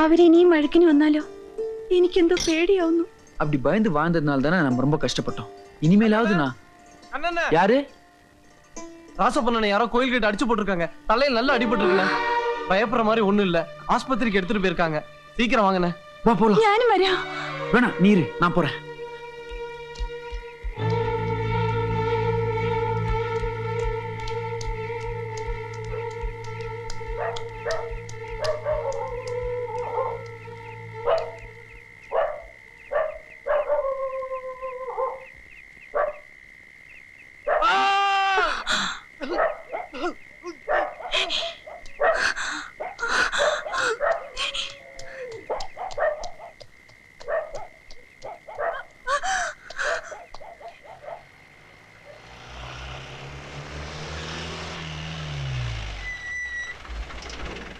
അവരിനിയും വഴക്കിന് വന്നാലോ? എനിക്കെന്തോ പേടിയാവുന്നു. அப்படி பயந்து வாழ்ந்ததுனால தானே நம்ம ரொம்ப கஷ்டப்பட்டோம். இனிமேலாவது நான் யாரு? ராசப்பண்ணனை யாரோ கோயில் கிட்ட அடிச்சு போட்டிருக்காங்க. தலையில நல்லா அடிபட்டு இருக்குண்ணே. பயப்படுற மாதிரி ஒண்ணும் இல்ல. ஆஸ்பத்திரிக்கு எடுத்துட்டு போயிருக்காங்க. சீக்கிரம் வாங்கண்ணே. வா போலாம். ഞാനും വരാം. வேணா நீரு, நான் போறேன்.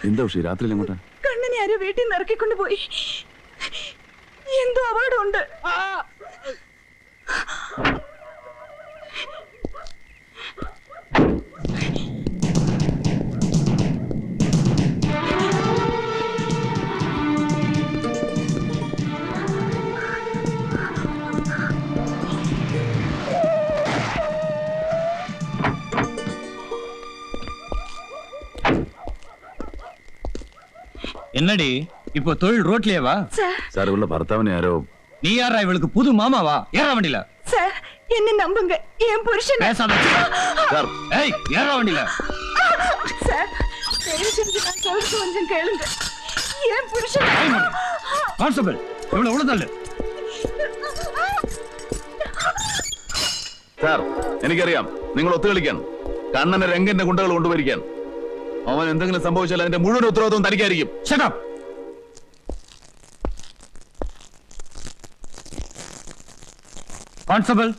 എന്താ ഉഷി രാത്രിയിൽ എങ്ങോട്ടാ? കണ്ണനെ ആരോ വീട്ടിൽ നിന്ന് ഇറക്കിക്കൊണ്ട് പോയി. എന്തോ അപകടമുണ്ട്. என்னடி இப்போ தொழில் ரோட்லயேவா? சார் உள்ள ഭർത്താവിനെ ആരോ. நீ யாரா இவளுக்கு புது மாமாவா? ஏறா வண்டில. சார் என்ன நம்புங்க, என் புருஷன். பேசாத சார். ஏய் ஏறா வண்டில. சார் தயவு செஞ்சு நான் சொல்றது கொஞ்சம் கேளுங்க. என் புருஷன். கான்ஸ்டபிள் இவளை உள்ள தள்ளு. സാർ എനിക്കറിയാം നിങ്ങൾ ഒത്തുകളിക്കാൻ കണ്ണനെ രംഗന്റെ ഗുണ്ടകൾ കൊണ്ടുവരിക്കാൻ. അവൻ എന്തെങ്കിലും സംഭവിച്ചാൽ അതിന്റെ മുഴുവൻ ഉത്തരവാദിത്വം തനിക്കായിരിക്കും. Shut up. Constable.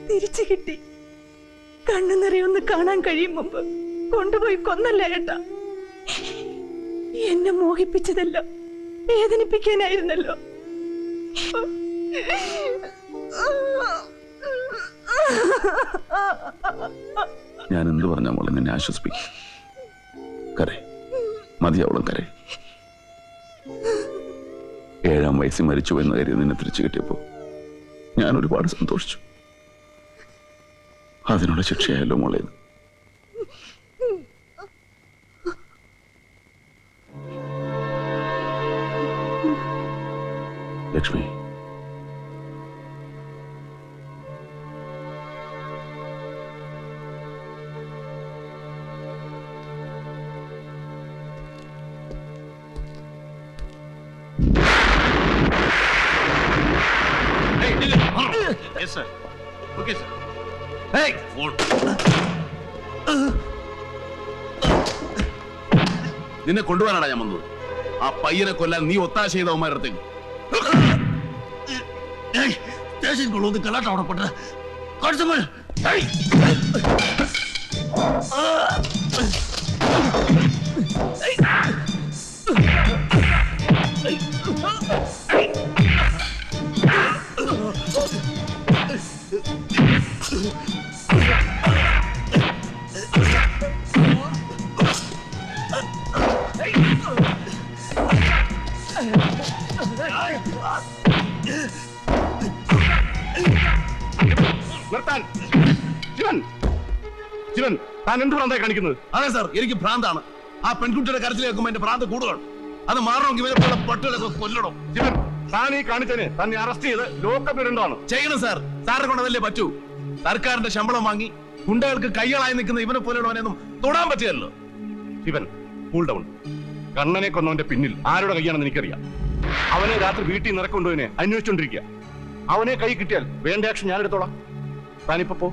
തിരിച്ചു കിട്ടി. കണ്ണു നിറയൊന്ന് കാണാൻ കഴിയും മുമ്പ് കൊണ്ടുപോയി കൊന്നല്ല ഏട്ടാ. എന്നെ മോഹിപ്പിച്ചതല്ലോ വേദനിപ്പിക്കാനായിരുന്നല്ലോ. ഞാൻ എന്ത് പറഞ്ഞ മോളെ നിന്നെ ആശ്വസിപ്പിക്കും. കരേ മതിയാവളം കരേ. 7-ാം വയസ്സിൽ മരിച്ചു എന്ന കാര്യം നിന്നെ തിരിച്ചു കിട്ടിയപ്പോ ഞാൻ ഒരുപാട് സന്തോഷിച്ചു. അതിനുള്ള ശിക്ഷയായല്ലോ മോളെ. ലക്ഷ്മി, നിന്നെ കൊണ്ടുപോകാനാണ് ഞാൻ വന്നത്. ആ പയ്യനെ കൊല്ലാൻ നീ ഒത്താശ ചെയ്ത അവന്മാരടുത്തേക്ക്. സ്റ്റേഷൻ കൊള്ളുന്ന കലാട്ട അവിടെ പെട്ടത്. കോൺസ്റ്റബിൾ, നിർത്താൻ. ശിവൻ, ശിവൻ, താൻ എന്ത് ഭ്രാന്തായി കാണിക്കുന്നത്? അതെ സാർ, എനിക്ക് ഭ്രാന്താണ്. ആ പെൺകുട്ടിയുടെ കരച്ചിൽ കേൾക്കുമ്പോൾ എന്റെ ഭ്രാന്ത് കൂടുതലാണ്. അത് മാറണമെങ്കിൽ ഇവരെ പോലെ പട്ടുകളൊക്കെ കൊല്ലണം. ശിവൻ, താൻ ഈ കാണിച്ചതിന് തന്നെ അറസ്റ്റ് ചെയ്ത് ലോക്കപ്പിലുണ്ടാണ് ചെയ്യണം സാർ. സാറിനെ കൊണ്ടതല്ലേ പറ്റൂ. സർക്കാരിന്റെ ശമ്പളം വാങ്ങി ഗുണ്ടകൾക്ക് കൈകളായി നിൽക്കുന്ന ഇവനെ പോലെയുള്ളവനെയൊന്നും തൊടാൻ പറ്റിയല്ലോ. Shivan, cool down. കണ്ണനെ കൊന്നവന്റെ പിന്നിൽ ആരുടെ കൈയാണെന്ന് എനിക്കറിയാം. അവനെ രാത്രി വീട്ടിൽ നിറക്കൊണ്ടുവനെ അന്വേഷിച്ചോണ്ടിരിക്കുക. അവനെ കൈ കിട്ടിയാൽ വേണ്ട ആക്ഷൻ ഞാൻ എടുത്തോളാം. താനിപ്പോ പോ.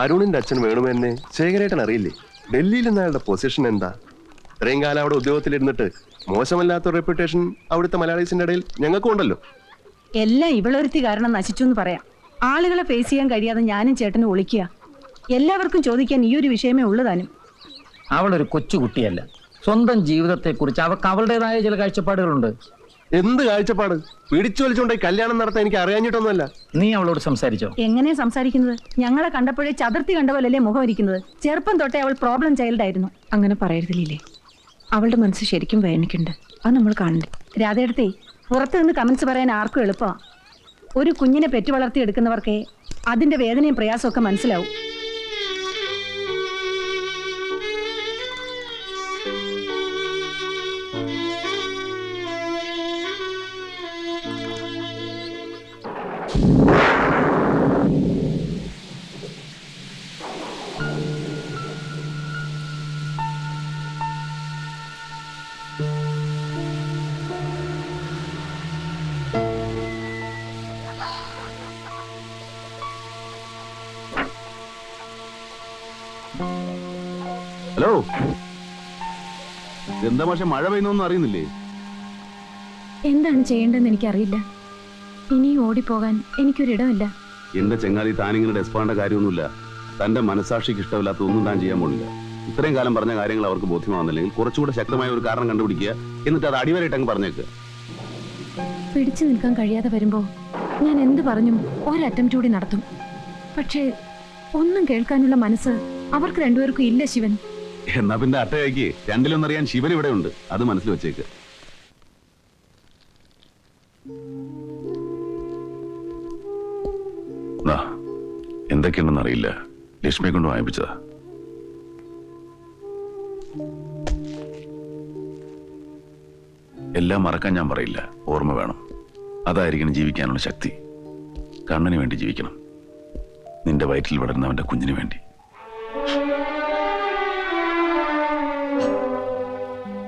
അരുണിന്റെ അച്ഛൻ വേണുമെന്നെ ശേഖരേട്ടൻ അറിയില്ലേ? ഡൽഹിയിൽ നിന്ന് അയാളുടെ പൊസിഷൻ എന്താ? ഇത്രയും കാലം അവിടെ ഉദ്യോഗത്തിലിരുന്നിട്ട് മോശമല്ലാത്ത റെപ്യൂട്ടേഷൻ അവിടുത്തെ മലയാളീസിന്റെ ഇടയിൽ ഞങ്ങൾക്കും ഉണ്ടല്ലോ. എല്ലാം ഇവളൊരുത്തി കാരണം നശിച്ചു എന്ന് പറയാം. ആളുകളെ ഫേസ് ചെയ്യാൻ കഴിയാതെ ഞാനും ചേട്ടനും ഒളിക്കുക. എല്ലാവർക്കും ചോദിക്കാൻ ഈ ഒരു വിഷയമേ ഉള്ളതാനും. അവളൊരു കൊച്ചുകുട്ടിയല്ല. സ്വന്തം ജീവിതത്തെക്കുറിച്ച് അവൾക്ക് അവളുടേതായ ചില കാഴ്ചപ്പാടുകളുണ്ട്. എന്ത് കാഴ്ചപ്പാട്? പിടിച്ചു വലിച്ചുകൊണ്ടായി കല്യാണം നടത്താൻ എനിക്ക് അറിയാഞ്ഞിട്ടൊന്നുമല്ല. നീ അവളോട് സംസാരിച്ചോ? എങ്ങനെയാ സംസാരിക്കുന്നത്? ഞങ്ങളെ കണ്ടപ്പോഴേ ചതുർത്തി കണ്ട പോലല്ലേ മുഖം ഇരിക്കുന്നത്. ചെറുപ്പം തൊട്ടേ അവൾ പ്രോബ്ലം ചൈൽഡ് ആയിരുന്നു. അങ്ങനെ പറയരുതില്ലേ. അവളുടെ മനസ്സ് ശരിക്കും വേദനിക്കുന്നുണ്ട്. അത് നമ്മൾ കാണണ്ടേ? രാധയെടുത്തേ, പുറത്തു നിന്ന് കമന്റ്സ് പറയാൻ ആർക്കും എളുപ്പമാണ്. ഒരു കുഞ്ഞിനെ പെറ്റു വളർത്തി എടുക്കുന്നവർക്കേ അതിന്റെ വേദനയും പ്രയാസമൊക്കെ മനസ്സിലാവും. ഹലോ, എന്താ പക്ഷെ മഴ പെയ്യുന്നൊന്നും അറിയുന്നില്ലേ? എന്താണ് ചെയ്യേണ്ടതെന്ന് എനിക്കറിയില്ല. ഇനിയും ഓടിപ്പോകാൻ എനിക്കൊരിടമില്ല. എന്റെ ചെങ്ങാതി, താനിങ്ങനെ ഡെസ്പാണ്ട കാര്യമൊന്നുമില്ല. തന്റെ മനസാക്ഷിക്ക് ഇഷ്ടമില്ലാത്ത ഒന്നും താൻ ചെയ്യാൻ പോണില്ല. ഇത്രയും കാലം പറഞ്ഞ കാര്യങ്ങൾ അവർക്ക് ബോധ്യമാവുന്നില്ലെങ്കിൽ കുറച്ചുകൂടെ ശക്തമായ ഒരു കാരണം കണ്ടുപിടിക്കുക. എന്നിട്ട് അത് അടിവരായിട്ട് അങ്ങ് പറഞ്ഞേക്ക്. പിടിച്ചു നിൽക്കാൻ കഴിയാതെ വരുമ്പോ ഞാൻ എന്ത് പറഞ്ഞും ഒരറ്റംപ്റ്റ് കൂടി നടത്തും. പക്ഷേ ഒന്നും കേൾക്കാനുള്ള മനസ്സ് അവർക്ക് രണ്ടുപേർക്കും ഇല്ല. ശിവൻ, എന്നാ പിന്നെ അട്ടയാക്കി രണ്ടിലൊന്നറിയാൻ ശിവൻ ഇവിടെ ഉണ്ട്. അത് മനസ്സിൽ വെച്ചേക്ക്. എന്തൊക്കെയുണ്ടെന്ന് അറിയില്ല. ലക്ഷ്മിയെ കൊണ്ട് വായിപ്പിച്ചതാ. എല്ലാം മറക്കാൻ ഞാൻ പറയില്ല. ഓർമ്മ വേണം. അതായിരിക്കണം ജീവിക്കാനുള്ള ശക്തി. കണ്ണന് വേണ്ടി ജീവിക്കണം. നിന്റെ വയറ്റിൽ വളരുന്നവന്റെ കുഞ്ഞിന് വേണ്ടി.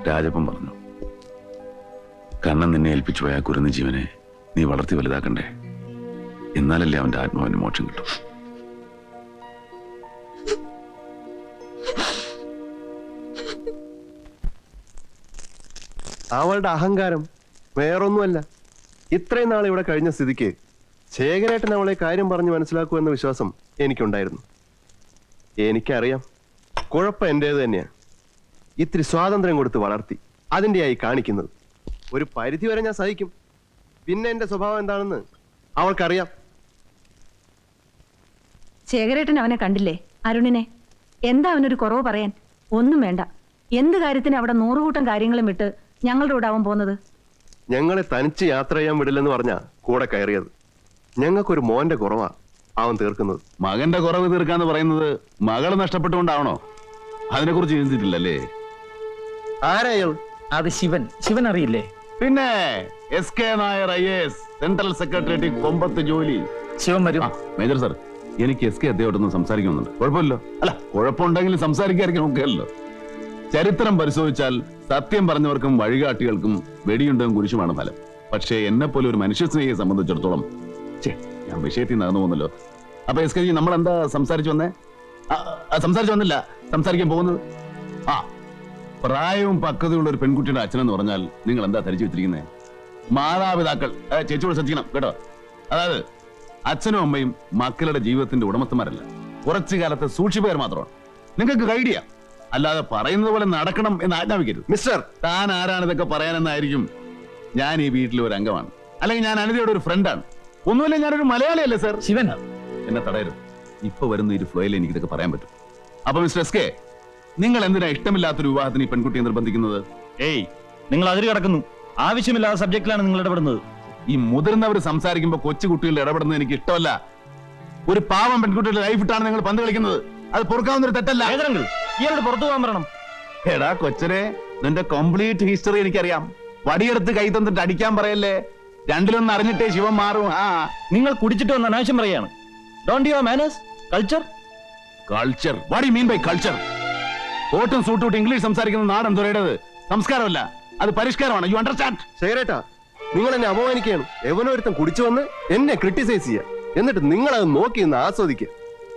രാജപ്പൻ പറഞ്ഞു, കണ്ണൻ നിന്നെ ഏൽപ്പിച്ചു പോയ ആ കുരുന്ന ജീവനെ നീ വളർത്തി വലുതാക്കണ്ടേ? എന്നാലല്ലേ അവന്റെ ആത്മാവിന് മോക്ഷം കിട്ടും. അവളുടെ അഹങ്കാരം വേറൊന്നുമല്ല. ഇത്രയും നാൾ ഇവിടെ കഴിഞ്ഞ സ്ഥിതിക്ക് ശേഖരേട്ടൻ അവളെ കാര്യം പറഞ്ഞ് മനസ്സിലാക്കുമെന്ന വിശ്വാസം എനിക്കുണ്ടായിരുന്നു. എനിക്കറിയാം കുഴപ്പം എന്റേത് തന്നെയാണ്. ഇത്തിരി സ്വാതന്ത്ര്യം കൊടുത്ത് വളർത്തി അതിൻ്റെയായി കാണിക്കുന്നത്. ഒരു പരിധി വരെ ഞാൻ സഹിക്കും. പിന്നെ എന്റെ സ്വഭാവം എന്താണെന്ന് അവൾക്കറിയാം. ശേഖരേട്ടൻ അവനെ കണ്ടില്ലേ? അരുണിനെ. എന്താ അവനൊരു കുറവ് പറയാൻ? ഒന്നും വേണ്ട. എന്ത് കാര്യത്തിന് അവിടെ 100 കൂട്ടം കാര്യങ്ങളും വിട്ട് ഞങ്ങളുടെ കൂടെ അവൻ പോകുന്നത്? ഞങ്ങളെ തനിച്ച് യാത്ര ചെയ്യാൻ വിടില്ലെന്ന് പറഞ്ഞാ കൂടെ കയറിയത്. ഞങ്ങൾക്കൊരു മോന്റെ കുറവാ അവൻ തീർക്കുന്നത്. മകന്റെ കുറവ് തീർക്കാന്ന് പറയുന്നത് മകള് നഷ്ടപ്പെട്ടുകൊണ്ടാവണോ? അതിനെക്കുറിച്ച് ചിന്തിച്ചിട്ടില്ലല്ലേ? ആരായാൾ? അത് ശിവൻ. ശിവൻ അറിയില്ലേ? പിന്നെ SK Nair IAS, central secretariat കൊമ്പത്ത് ജോലി. ശിവൻ വരും. മേജർ സാർ, എനിക്ക് SK അദ്ദേഹത്തോടൊന്ന് സംസാരിക്കുന്നുണ്ട്. കുഴപ്പമില്ലോ? അല്ല, കുഴപ്പമുണ്ടെങ്കിലും സംസാരിക്കാതിരിക്കാൻ നോക്കുകയല്ലോ. ചരിത്രം പരിശോധിച്ചാൽ സത്യം പറഞ്ഞവർക്കും വഴികാട്ടികൾക്കും വെടിയുണ്ടും കുരിശുമാണ് ഫലം. പക്ഷേ എന്നെ പോലെ ഒരു മനുഷ്യസ്നേഹിയെ സംബന്ധിച്ചിടത്തോളം ഞാൻ വിഷയത്തിൽ നടന്നു പോകുന്നല്ലോ. അപ്പൊ SK ജി, നമ്മൾ എന്താ സംസാരിച്ചു വന്നേ? സംസാരിച്ചു വന്നില്ല, സംസാരിക്കാൻ പോകുന്നത്. പ്രായവും പക്വതയുള്ള ഒരു പെൺകുട്ടിയുടെ അച്ഛനെന്ന് പറഞ്ഞാൽ നിങ്ങൾ എന്താ ധരിച്ചു വെച്ചിരിക്കുന്നത്? മാതാപിതാക്കൾ ചേച്ചിയോട് ശ്രദ്ധിക്കണം കേട്ടോ. അതായത് അച്ഛനും അമ്മയും മക്കളുടെ ജീവിതത്തിന്റെ ഉടമസ്ഥന്മാരല്ല, കുറച്ചു കാലത്തെ സൂക്ഷിപ്പേർ മാത്രമാണ്. നിങ്ങൾക്ക് ഗൈഡ് ചെയ്യാം, അല്ലാതെ പറയുന്നത് പോലെ നടക്കണം എന്ന് ആജ്ഞാപിക്കരുത്. മിസ്റ്റർ, താൻ ആരാണ് ഇതൊക്കെ പറയാനെന്നായിരിക്കും. ഞാൻ ഈ വീട്ടിലെ ഒരു അംഗമാണ്, അല്ലെങ്കിൽ ഞാൻ അനിതയുടെ ഒരു ഫ്രണ്ടാണ്. ഒന്നുമില്ല, ഞാനൊരു മലയാളിയല്ലേ സാർ. ശിവൻ എന്നെ തടയരുത്. ഇപ്പൊ വരുന്ന ഒരു ഫ്ലോയിൽ എനിക്ക് ഇതൊക്കെ പറയാൻ പറ്റും. അപ്പൊ മിസ്റ്റർ SK, നിങ്ങൾ എന്തിനാ ഇഷ്ടമില്ലാത്തൊരു വിവാഹത്തിന് ഈ പെൺകുട്ടിയെ നിർബന്ധിക്കുന്നത്? ഏയ്, നിങ്ങൾ അതിര് കിടക്കുന്നു. ആവശ്യമില്ലാത്ത സബ്ജക്റ്റിലാണ് നിങ്ങൾ ഇടപെടുന്നത്. ഈ മുതിർന്നവർ സംസാരിക്കുമ്പോ കൊച്ചുകുട്ടികളുടെ ഇടപെടുന്നത് എനിക്ക് ഇഷ്ടമല്ല. ഒരു പാവം പെൺകുട്ടിയുടെ ലൈഫ് ഇട്ടാണ് നിങ്ങൾ പന്ത് കളിക്കുന്നത്. അത് പൊറുക്കാവുന്ന ഒരു തെറ്റല്ല. ഇയാളോട് പുറത്തു പോകാൻ പറയണം. എടാ കൊച്ചനെ, നിന്റെ കംപ്ലീറ്റ് ഹിസ്റ്ററി എനിക്കറിയാം. വടിയെടുത്ത് കൈ തന്നിട്ട് അടിക്കാൻ പറയല്ലേ. രണ്ടിലൊന്ന് അറിഞ്ഞിട്ടേ ശിവൻ മാറും. നിങ്ങൾ കുടിച്ചിട്ട് വന്ന അനാവശ്യം പറയാണ്. Don't you have manners, culture? Culture? What you mean by culture? കോട്ടും സൂട്ടും ഇംഗ്ലീഷ് സംസാരിക്കുന്ന നാടൻ തുറയുടേത് സംസ്കാരമല്ല, അത് പരിഷ്കാരമാണ്. You understand? ശേഖരേട്ടാ, നിങ്ങൾ എന്നെ അപമാനിക്കുകയാണ്. എവനൊരുത്തം കുടിച്ചു വന്ന് എന്നെ ക്രിട്ടിസൈസ് ചെയ്യുക, എന്നിട്ട് നിങ്ങളത് നോക്കി നിന്ന് ആസ്വദിക്കുക.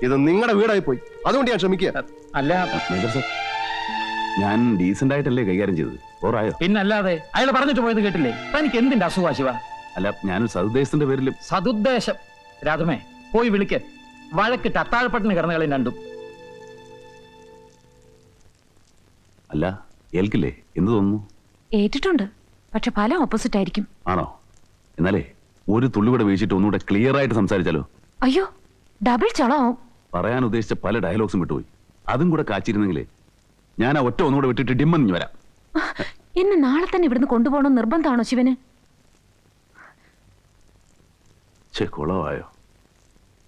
ഇത് നിങ്ങളുടെ വീടായി പോയി, അതുകൊണ്ട് ഞാൻ ക്ഷമിക്കുക. അല്ല, മേജർ സർ, ഞാൻ ഡീസന്റ് ആയിട്ടല്ലേ കൈകാര്യം ചെയ്തത്. ഓറായോ? പിന്നല്ലാതെ അയാൾ പറഞ്ഞിട്ട് പോയത് കേട്ടില്ലേ? തനിക്ക് എന്തിന്റെ അസുഖ ശിവ? അല്ല, ഞാനൊരു സതുദ്ദേശത്തിന്റെ പേരിൽ. സതുദ്ദേശം? രാധമേ, പോയി വിളിക്ക്. വഴക്കിട്ട് അത്താഴപ്പട്ടിന് കിടന്ന കളി രണ്ടും. അല്ല, ഏൽക്കില്ലേ? എന്ത് തോന്നുന്നു? ഏറ്റിട്ടുണ്ട്, പക്ഷെ ഫലം ഓപ്പോസിറ്റ് ആയിരിക്കും. ആണോ? എന്നാലേ ഒരു തുള്ളിവിടെ വീഴ്ചിട്ട് ഒന്നുകൂടെ ക്ലിയർ ആയിട്ട് സംസാരിച്ചാലോ? അയ്യോ, ഡബിൾ ചളമാവും. പറയാൻ ഉദ്ദേശിച്ച പല ഡയലോഗ്സും വിട്ടുപോയി. അതും കൂടെ കാച്ചിരുന്നെങ്കിലേ ഞാൻ ആ ഒറ്റ ഒന്നുകൂടെ വിട്ടിട്ട് ഡിമ്മന്ന് വരാം. എന്നെ നാളെ തന്നെ ഇവിടുന്ന് കൊണ്ടുപോകണം നിർബന്ധമാണോ ശിവന്? കുളമായോ?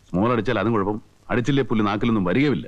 സ്മോൾ അടിച്ചാൽ അതും കുഴപ്പം, അടിച്ചില്ലേ പുല്ല് നാക്കിലൊന്നും വരികയില്ല.